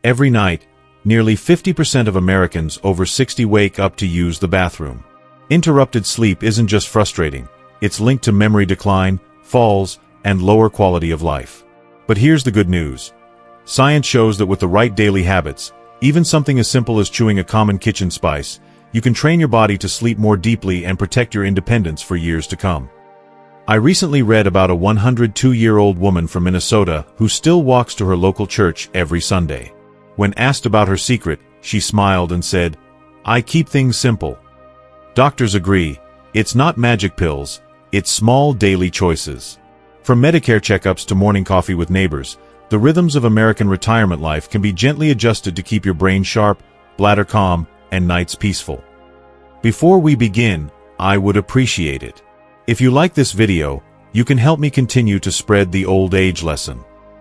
Every night, nearly 50% of Americans over 60 wake up to use the bathroom. Interrupted sleep isn't just frustrating, it's linked to memory decline, falls, and lower quality of life. But here's the good news. Science shows that with the right daily habits, even something as simple as chewing a common kitchen spice, you can train your body to sleep more deeply and protect your independence for years to come. I recently read about a 102-year-old woman from Minnesota who still walks to her local church every Sunday. When asked about her secret, she smiled and said, "I keep things simple." Doctors agree, it's not magic pills, it's small daily choices. From Medicare checkups to morning coffee with neighbors, the rhythms of American retirement life can be gently adjusted to keep your brain sharp, bladder calm, and nights peaceful. Before we begin, I would appreciate it if you like this video, you can help me continue to spread the old age lesson.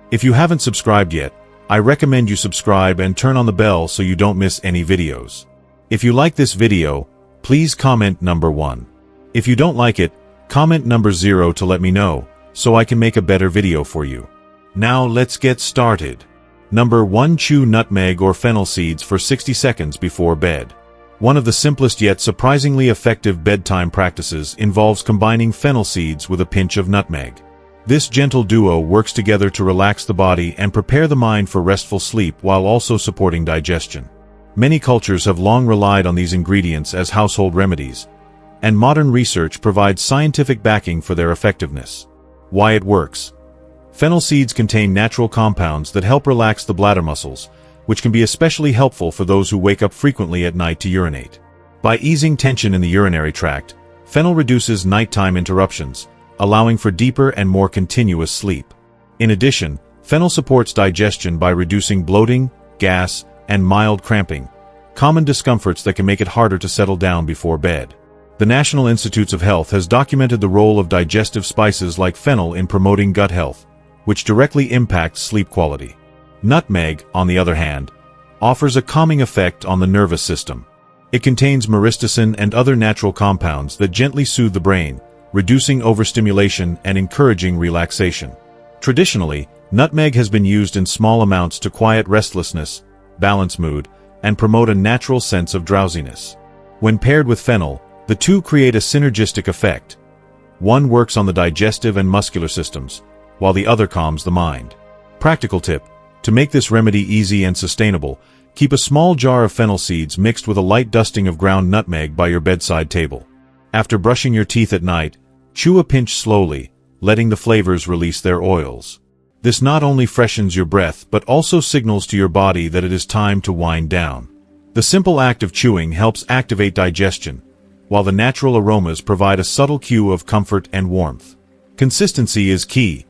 If you haven't subscribed yet, I recommend you subscribe and turn on the bell so you don't miss any videos. If you like this video, please comment number 1. If you don't like it, comment number 0 to let me know, so I can make a better video for you. Now let's get started. Number 1. Chew nutmeg or fennel seeds for 60 seconds before bed. One of the simplest yet surprisingly effective bedtime practices involves combining fennel seeds with a pinch of nutmeg. This gentle duo works together to relax the body and prepare the mind for restful sleep while also supporting digestion. Many cultures have long relied on these ingredients as household remedies, and modern research provides scientific backing for their effectiveness. Why it works. Fennel seeds contain natural compounds that help relax the bladder muscles, which can be especially helpful for those who wake up frequently at night to urinate. By easing tension in the urinary tract, fennel reduces nighttime interruptions, allowing for deeper and more continuous sleep. In addition, fennel supports digestion by reducing bloating, gas, and mild cramping, common discomforts that can make it harder to settle down before bed. The National Institutes of Health has documented the role of digestive spices like fennel in promoting gut health, which directly impacts sleep quality. Nutmeg, on the other hand, offers a calming effect on the nervous system. It contains myristicin and other natural compounds that gently soothe the brain, reducing overstimulation and encouraging relaxation. Traditionally, nutmeg has been used in small amounts to quiet restlessness, balance mood, and promote a natural sense of drowsiness. When paired with fennel, the two create a synergistic effect. One works on the digestive and muscular systems, while the other calms the mind. Practical tip. To make this remedy easy and sustainable, keep a small jar of fennel seeds mixed with a light dusting of ground nutmeg by your bedside table. After brushing your teeth at night, chew a pinch slowly, letting the flavors release their oils. This not only freshens your breath but also signals to your body that it is time to wind down. The simple act of chewing helps activate digestion, while the natural aromas provide a subtle cue of comfort and warmth. Consistency is key.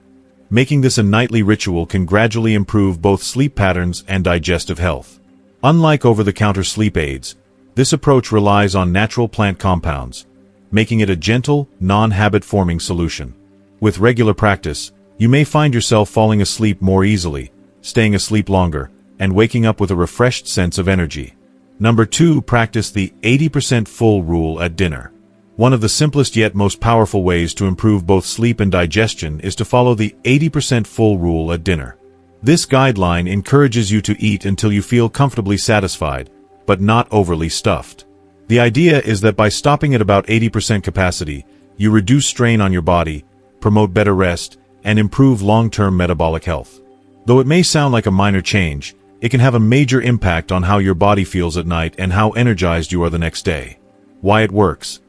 Making this a nightly ritual can gradually improve both sleep patterns and digestive health. Unlike over-the-counter sleep aids, this approach relies on natural plant compounds, making it a gentle, non-habit-forming solution. With regular practice, you may find yourself falling asleep more easily, staying asleep longer, and waking up with a refreshed sense of energy. Number 2. Practice the 80% full rule at dinner. One of the simplest yet most powerful ways to improve both sleep and digestion is to follow the 80% full rule at dinner. This guideline encourages you to eat until you feel comfortably satisfied, but not overly stuffed. The idea is that by stopping at about 80% capacity, you reduce strain on your body, promote better rest, and improve long-term metabolic health. Though it may sound like a minor change, it can have a major impact on how your body feels at night and how energized you are the next day. Why it works.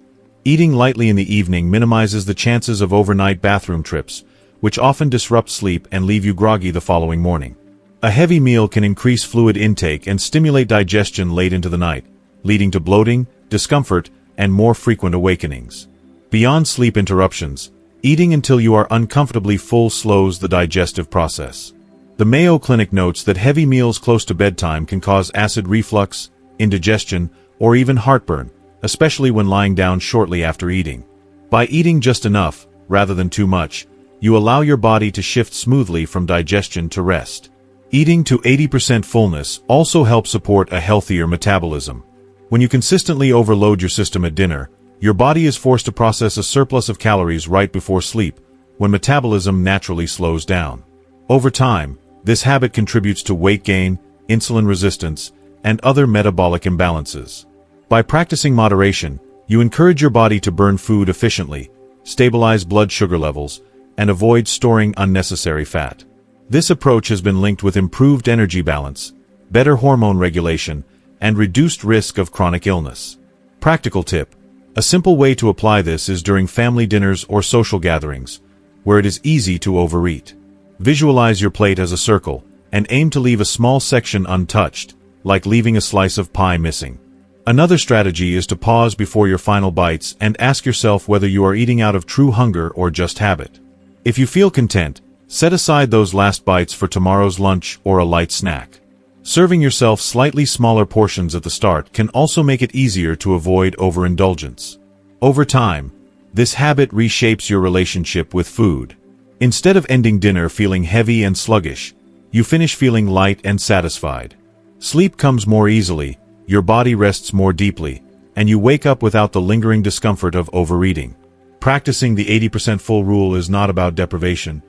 Eating lightly in the evening minimizes the chances of overnight bathroom trips, which often disrupt sleep and leave you groggy the following morning. A heavy meal can increase fluid intake and stimulate digestion late into the night, leading to bloating, discomfort, and more frequent awakenings. Beyond sleep interruptions, eating until you are uncomfortably full slows the digestive process. The Mayo Clinic notes that heavy meals close to bedtime can cause acid reflux, indigestion, or even heartburn, especially when lying down shortly after eating. By eating just enough, rather than too much, you allow your body to shift smoothly from digestion to rest. Eating to 80% fullness also helps support a healthier metabolism. When you consistently overload your system at dinner, your body is forced to process a surplus of calories right before sleep, when metabolism naturally slows down. Over time, this habit contributes to weight gain, insulin resistance, and other metabolic imbalances. By practicing moderation, you encourage your body to burn food efficiently, stabilize blood sugar levels, and avoid storing unnecessary fat. This approach has been linked with improved energy balance, better hormone regulation, and reduced risk of chronic illness. Practical tip: a simple way to apply this is during family dinners or social gatherings, where it is easy to overeat. Visualize your plate as a circle, and aim to leave a small section untouched, like leaving a slice of pie missing. Another strategy is to pause before your final bites and ask yourself whether you are eating out of true hunger or just habit. If you feel content, set aside those last bites for tomorrow's lunch or a light snack. Serving yourself slightly smaller portions at the start can also make it easier to avoid overindulgence. Over time, this habit reshapes your relationship with food. Instead of ending dinner feeling heavy and sluggish, you finish feeling light and satisfied. Sleep comes more easily, your body rests more deeply, and you wake up without the lingering discomfort of overeating. Practicing the 80% full rule is not about deprivation.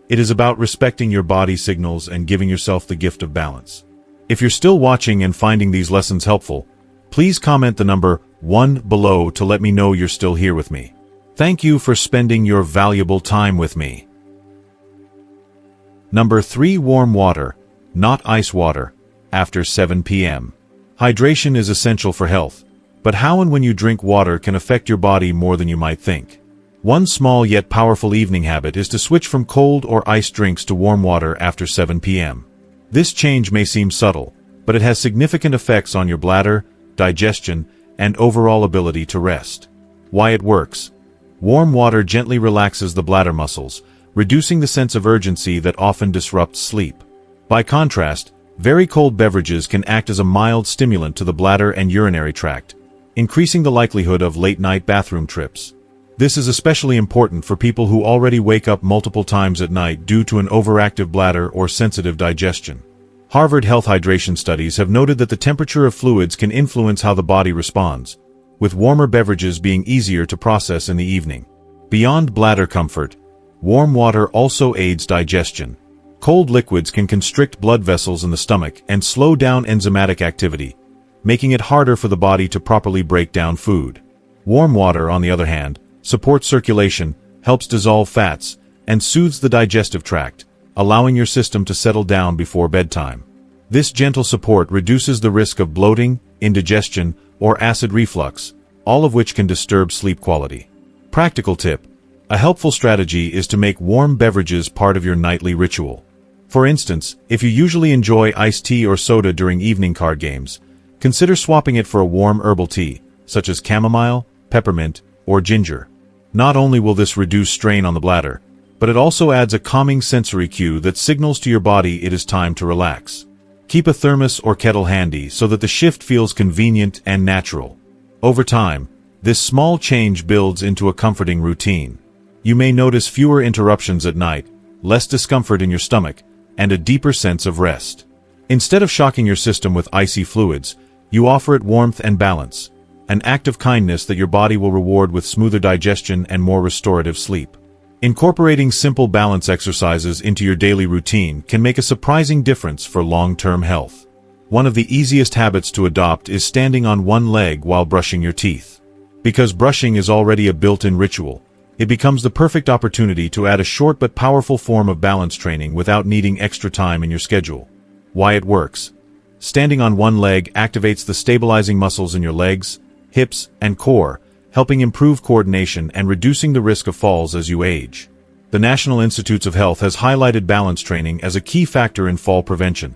It is about respecting your body's signals and giving yourself the gift of balance. If you're still watching and finding these lessons helpful, please comment the number 1 below to let me know you're still here with me. Thank you for spending your valuable time with me. Number 3. Warm water, not ice water, after 7 p.m. Hydration is essential for health, but how and when you drink water can affect your body more than you might think. One small yet powerful evening habit is to switch from cold or iced drinks to warm water after 7 p.m. This change may seem subtle, but it has significant effects on your bladder, digestion, and overall ability to rest. Why it works: warm water gently relaxes the bladder muscles, reducing the sense of urgency that often disrupts sleep. By contrast, very cold beverages can act as a mild stimulant to the bladder and urinary tract, increasing the likelihood of late-night bathroom trips. This is especially important for people who already wake up multiple times at night due to an overactive bladder or sensitive digestion. Harvard Health hydration studies have noted that the temperature of fluids can influence how the body responds, with warmer beverages being easier to process in the evening. Beyond bladder comfort, warm water also aids digestion. Cold liquids can constrict blood vessels in the stomach and slow down enzymatic activity, making it harder for the body to properly break down food. Warm water, on the other hand, supports circulation, helps dissolve fats, and soothes the digestive tract, allowing your system to settle down before bedtime. This gentle support reduces the risk of bloating, indigestion, or acid reflux, all of which can disturb sleep quality. Practical tip: a helpful strategy is to make warm beverages part of your nightly ritual. For instance, if you usually enjoy iced tea or soda during evening card games, consider swapping it for a warm herbal tea, such as chamomile, peppermint, or ginger. Not only will this reduce strain on the bladder, but it also adds a calming sensory cue that signals to your body it is time to relax. Keep a thermos or kettle handy so that the shift feels convenient and natural. Over time, this small change builds into a comforting routine. You may notice fewer interruptions at night, less discomfort in your stomach, and a deeper sense of rest. Instead of shocking your system with icy fluids, you offer it warmth and balance, an act of kindness that your body will reward with smoother digestion and more restorative sleep. Incorporating simple balance exercises into your daily routine can make a surprising difference for long-term health. One of the easiest habits to adopt is standing on one leg while brushing your teeth. Because brushing is already a built-in ritual, it becomes the perfect opportunity to add a short but powerful form of balance training without needing extra time in your schedule. Why it works: standing on one leg activates the stabilizing muscles in your legs, hips, and core, helping improve coordination and reducing the risk of falls as you age. The National Institutes of Health has highlighted balance training as a key factor in fall prevention,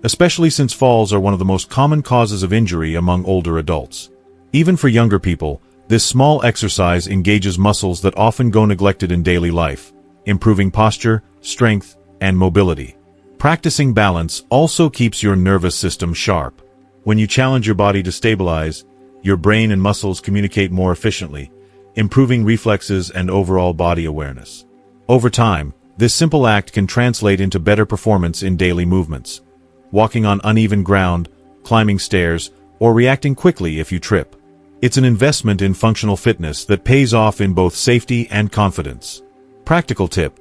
especially since falls are one of the most common causes of injury among older adults. Even for younger people, this small exercise engages muscles that often go neglected in daily life, improving posture, strength, and mobility. Practicing balance also keeps your nervous system sharp. When you challenge your body to stabilize, your brain and muscles communicate more efficiently, improving reflexes and overall body awareness. Over time, this simple act can translate into better performance in daily movements, walking on uneven ground, climbing stairs, or reacting quickly if you trip. It's an investment in functional fitness that pays off in both safety and confidence. Practical tip: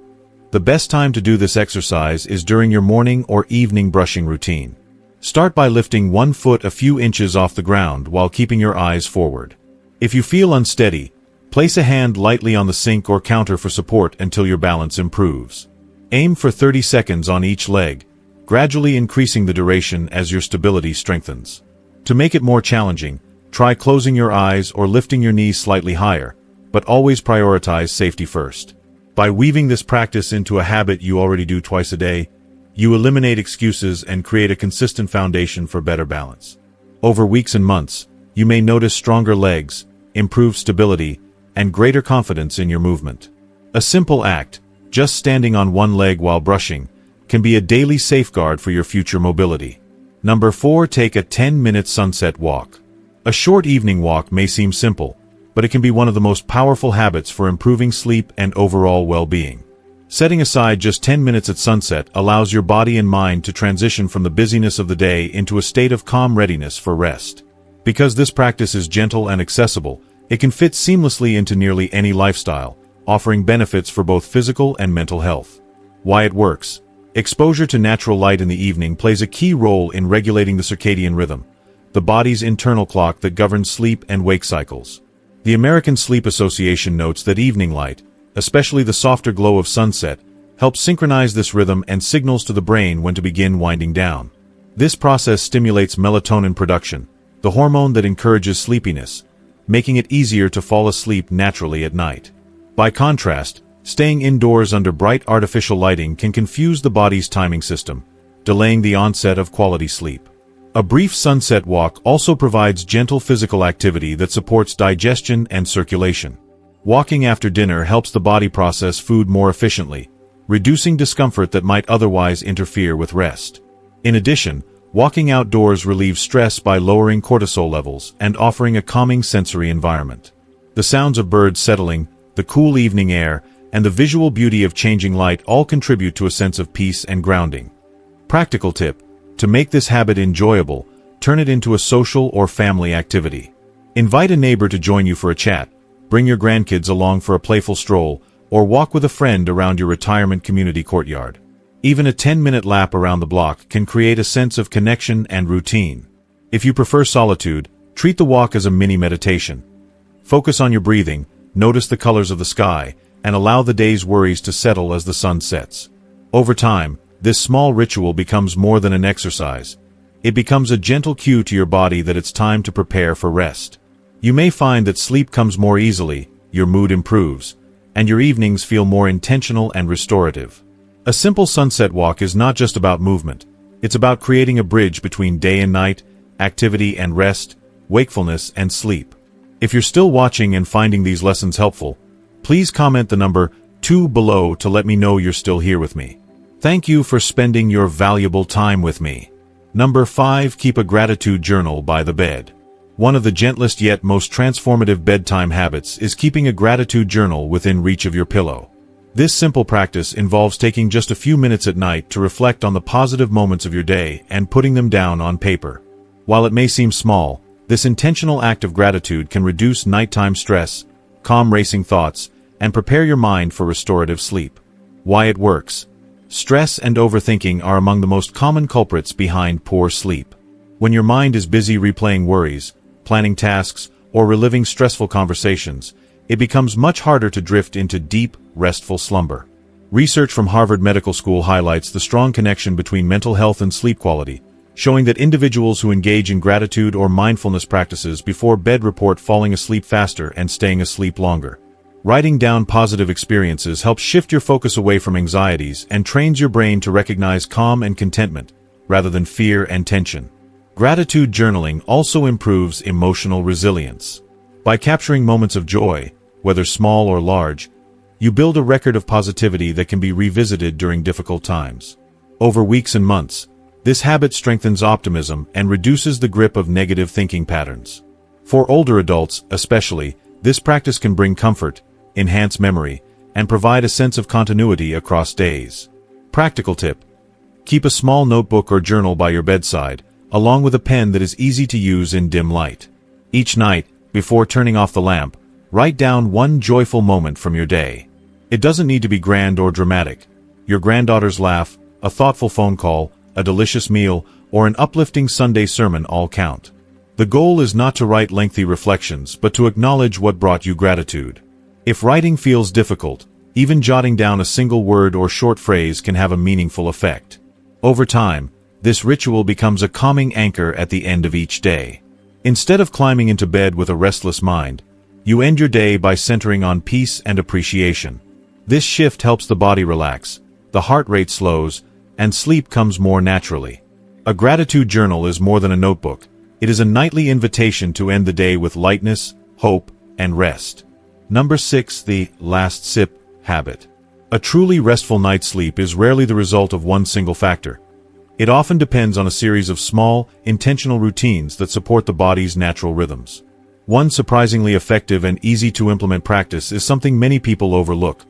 the best time to do this exercise is during your morning or evening brushing routine. Start by lifting one foot a few inches off the ground while keeping your eyes forward. If you feel unsteady, place a hand lightly on the sink or counter for support until your balance improves. Aim for 30 seconds on each leg, gradually increasing the duration as your stability strengthens. To make it more challenging, try closing your eyes or lifting your knees slightly higher, but always prioritize safety first. By weaving this practice into a habit you already do twice a day, you eliminate excuses and create a consistent foundation for better balance. Over weeks and months, you may notice stronger legs, improved stability, and greater confidence in your movement. A simple act, just standing on one leg while brushing, can be a daily safeguard for your future mobility. Number 4. Take a 10-minute sunset walk. A short evening walk may seem simple, but it can be one of the most powerful habits for improving sleep and overall well-being. Setting aside just 10 minutes at sunset allows your body and mind to transition from the busyness of the day into a state of calm readiness for rest. Because this practice is gentle and accessible, it can fit seamlessly into nearly any lifestyle, offering benefits for both physical and mental health. Why it works. Exposure to natural light in the evening plays a key role in regulating the circadian rhythm, the body's internal clock that governs sleep and wake cycles. The American Sleep Association notes that evening light, especially the softer glow of sunset, helps synchronize this rhythm and signals to the brain when to begin winding down. This process stimulates melatonin production, the hormone that encourages sleepiness, making it easier to fall asleep naturally at night. By contrast, staying indoors under bright artificial lighting can confuse the body's timing system, delaying the onset of quality sleep. A brief sunset walk also provides gentle physical activity that supports digestion and circulation. Walking after dinner helps the body process food more efficiently, reducing discomfort that might otherwise interfere with rest. In addition, walking outdoors relieves stress by lowering cortisol levels and offering a calming sensory environment. The sounds of birds settling, the cool evening air, and the visual beauty of changing light all contribute to a sense of peace and grounding. Practical tip: to make this habit enjoyable, turn it into a social or family activity. Invite a neighbor to join you for a chat, bring your grandkids along for a playful stroll, or walk with a friend around your retirement community courtyard. Even a 10-minute lap around the block can create a sense of connection and routine. If you prefer solitude, treat the walk as a mini meditation. Focus on your breathing, notice the colors of the sky, and allow the day's worries to settle as the sun sets. Over time, this small ritual becomes more than an exercise. It becomes a gentle cue to your body that it's time to prepare for rest. You may find that sleep comes more easily, your mood improves, and your evenings feel more intentional and restorative. A simple sunset walk is not just about movement. It's about creating a bridge between day and night, activity and rest, wakefulness and sleep. If you're still watching and finding these lessons helpful, please comment the number 2 below to let me know you're still here with me. Thank you for spending your valuable time with me. Number 5. Keep a gratitude journal by the bed. One of the gentlest yet most transformative bedtime habits is keeping a gratitude journal within reach of your pillow. This simple practice involves taking just a few minutes at night to reflect on the positive moments of your day and putting them down on paper. While it may seem small, this intentional act of gratitude can reduce nighttime stress, calm racing thoughts, and prepare your mind for restorative sleep. Why it works. Stress and overthinking are among the most common culprits behind poor sleep. When your mind is busy replaying worries, planning tasks, or reliving stressful conversations, it becomes much harder to drift into deep, restful slumber. Research from Harvard Medical School highlights the strong connection between mental health and sleep quality, showing that individuals who engage in gratitude or mindfulness practices before bed report falling asleep faster and staying asleep longer. Writing down positive experiences helps shift your focus away from anxieties and trains your brain to recognize calm and contentment, rather than fear and tension. Gratitude journaling also improves emotional resilience. By capturing moments of joy, whether small or large, you build a record of positivity that can be revisited during difficult times. Over weeks and months, this habit strengthens optimism and reduces the grip of negative thinking patterns. For older adults, especially, this practice can bring comfort, enhance memory, and provide a sense of continuity across days. Practical tip: keep a small notebook or journal by your bedside, along with a pen that is easy to use in dim light. Each night, before turning off the lamp, write down one joyful moment from your day. It doesn't need to be grand or dramatic. Your granddaughter's laugh, a thoughtful phone call, a delicious meal, or an uplifting Sunday sermon all count. The goal is not to write lengthy reflections but to acknowledge what brought you gratitude. If writing feels difficult, even jotting down a single word or short phrase can have a meaningful effect. Over time, this ritual becomes a calming anchor at the end of each day. Instead of climbing into bed with a restless mind, you end your day by centering on peace and appreciation. This shift helps the body relax, the heart rate slows, and sleep comes more naturally. A gratitude journal is more than a notebook. It is a nightly invitation to end the day with lightness, hope, and rest. Number 6. The last sip habit. A truly restful night's sleep is rarely the result of one single factor. It often depends on a series of small, intentional routines that support the body's natural rhythms. One surprisingly effective and easy-to-implement practice is something many people overlook: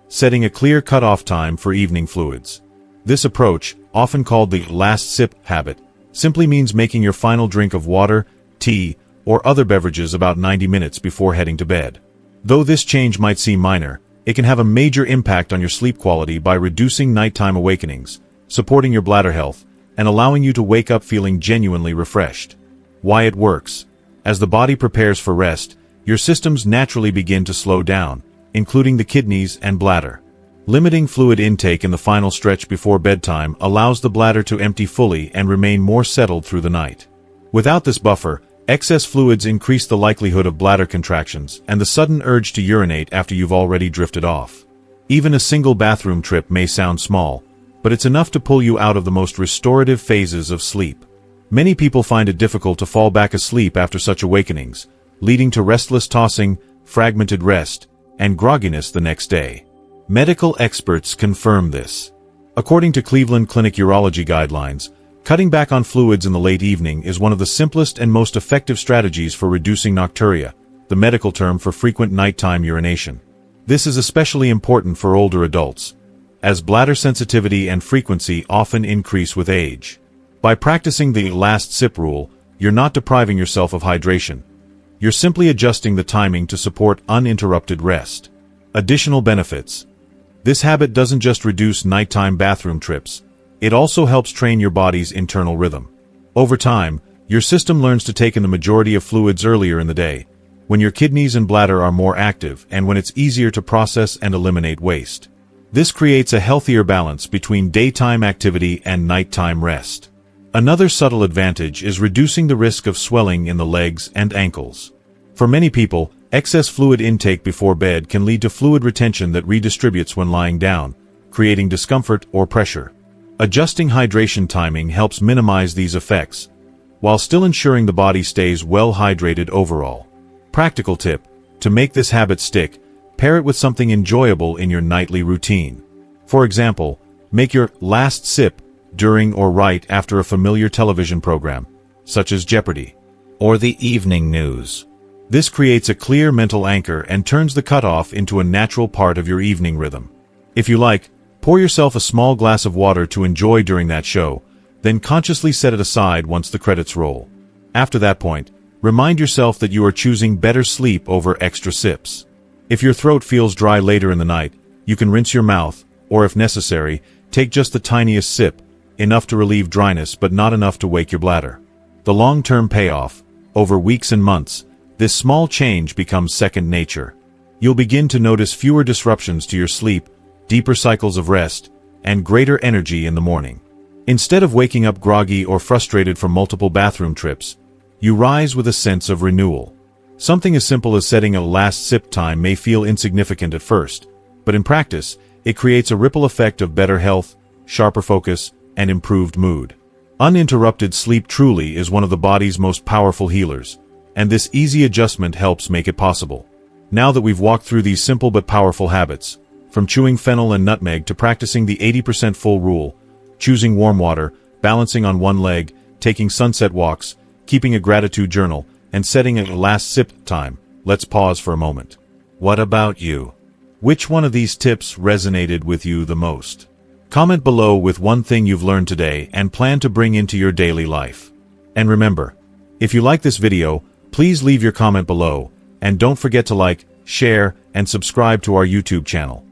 setting a clear cutoff time for evening fluids. This approach, often called the last sip habit, simply means making your final drink of water, tea, or other beverages about 90 minutes before heading to bed. Though this change might seem minor, it can have a major impact on your sleep quality by reducing nighttime awakenings, supporting your bladder health, and allowing you to wake up feeling genuinely refreshed. Why it works. As the body prepares for rest, your systems naturally begin to slow down, including the kidneys and bladder. Limiting fluid intake in the final stretch before bedtime allows the bladder to empty fully and remain more settled through the night. Without this buffer, excess fluids increase the likelihood of bladder contractions and the sudden urge to urinate after you've already drifted off. Even a single bathroom trip may sound small, but it's enough to pull you out of the most restorative phases of sleep. Many people find it difficult to fall back asleep after such awakenings, leading to restless tossing, fragmented rest, and grogginess the next day. Medical experts confirm this. According to Cleveland Clinic urology guidelines, cutting back on fluids in the late evening is one of the simplest and most effective strategies for reducing nocturia, the medical term for frequent nighttime urination. This is especially important for older adults, as bladder sensitivity and frequency often increase with age. By practicing the last sip rule, you're not depriving yourself of hydration. You're simply adjusting the timing to support uninterrupted rest. Additional benefits. This habit doesn't just reduce nighttime bathroom trips, it also helps train your body's internal rhythm. Over time, your system learns to take in the majority of fluids earlier in the day, when your kidneys and bladder are more active and when it's easier to process and eliminate waste. This creates a healthier balance between daytime activity and nighttime rest. Another subtle advantage is reducing the risk of swelling in the legs and ankles. For many people, excess fluid intake before bed can lead to fluid retention that redistributes when lying down, creating discomfort or pressure. Adjusting hydration timing helps minimize these effects, while still ensuring the body stays well hydrated overall. Practical tip: to make this habit stick, pair it with something enjoyable in your nightly routine. For example, make your last sip during or right after a familiar television program, such as Jeopardy! Or the evening news. This creates a clear mental anchor and turns the cutoff into a natural part of your evening rhythm. If you like, pour yourself a small glass of water to enjoy during that show, then consciously set it aside once the credits roll. After that point, remind yourself that you are choosing better sleep over extra sips. If your throat feels dry later in the night, you can rinse your mouth, or if necessary, take just the tiniest sip, enough to relieve dryness but not enough to wake your bladder. The long-term payoff, over weeks and months, this small change becomes second nature. You'll begin to notice fewer disruptions to your sleep, deeper cycles of rest, and greater energy in the morning. Instead of waking up groggy or frustrated from multiple bathroom trips, you rise with a sense of renewal. Something as simple as setting a last sip time may feel insignificant at first, but in practice, it creates a ripple effect of better health, sharper focus, and improved mood. Uninterrupted sleep truly is one of the body's most powerful healers, and this easy adjustment helps make it possible. Now that we've walked through these simple but powerful habits, from chewing fennel and nutmeg to practicing the 80% full rule, choosing warm water, balancing on one leg, taking sunset walks, keeping a gratitude journal, and setting a last sip time, let's pause for a moment. What about you? Which one of these tips resonated with you the most? Comment below with one thing you've learned today and plan to bring into your daily life. And remember, if you like this video, please leave your comment below, and don't forget to like, share, and subscribe to our YouTube channel.